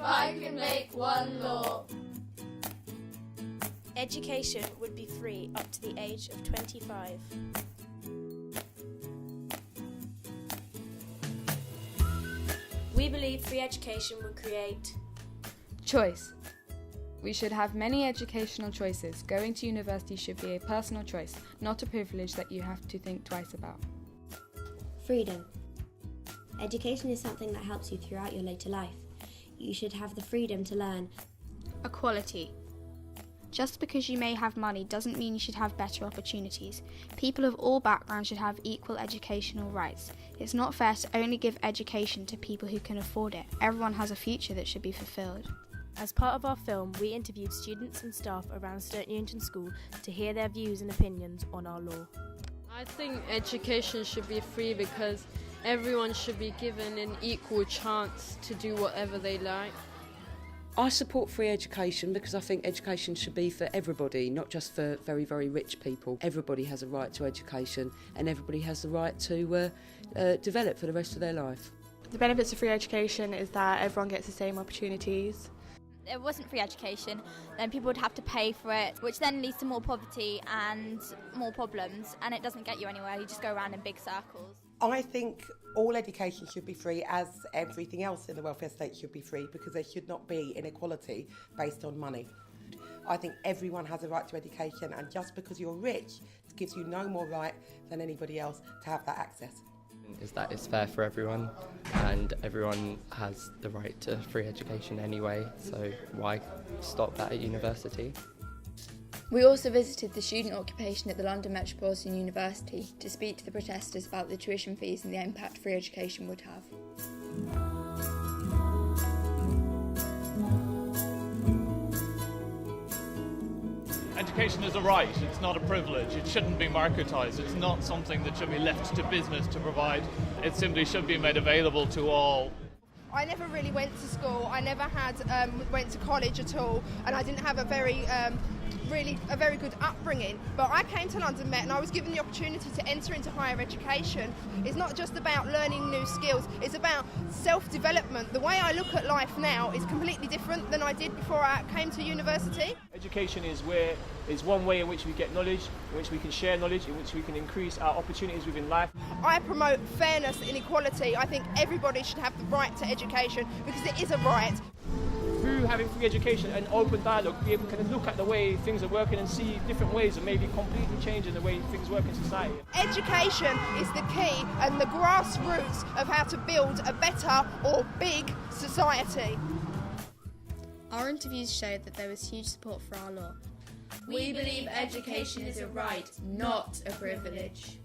if I could make one law. Education would be free up to the age of 25. We believe free education would create choice. We should have many educational choices. Going to university should be a personal choice, not a privilege that you have to think twice about. Freedom. Education is something that helps you throughout your later life. You should have the freedom to learn. Equality. Just because you may have money doesn't mean you should have better opportunities. People of all backgrounds should have equal educational rights. It's not fair to only give education to people who can afford it. Everyone has a future that should be fulfilled. As part of our film, we interviewed students and staff around StokeNewingtonSchool to hear their views and opinions on our law. I think education should be free because everyone should be given an equal chance to do whatever they like. I support free education because I think education should be for everybody, not just for very, very rich people. Everybody has a right to education and everybody has the right to develop for the rest of their life. The benefits of free education is that everyone gets the same opportunities. If it wasn't free education, then people would have to pay for it, which then leads to more poverty and more problems, and it doesn't get you anywhere. You just go around in big circles. I think all education should be free, as everything else in the welfare state should be free, because there should not be inequality based on money. I think everyone has a right to education, and just because you're rich, it gives you no more right than anybody else to have that access. Is that it's fair for everyone, and everyone has the right to free education anyway, so why stop that at university? We also visited the student occupation at the London Metropolitan University to speak to the protesters about the tuition fees and the impact free education would have. Education is a right, it's not a privilege. It shouldn't be marketised. It's not something that should be left to business to provide. It simply should be made available to all. I never really went to school. I never went to college at all, and I didn't have a very good upbringing. But I came to London Met and I was given the opportunity to enter into higher education. It's not just about learning new skills, it's about self-development. The way I look at life now is completely different than I did before I came to university. Education is one way in which we get knowledge, in which we can share knowledge, in which we can increase our opportunities within life. I promote fairness and equality. I think everybody should have the right to education because it is a right. Through having free education and open dialogue, we can look at the way things are working and see different ways of maybe completely changing the way things work in society. Education is the key and the grassroots of how to build a better or big society. Our interviews showed that there was huge support for our law. We believe education is a right, not a privilege.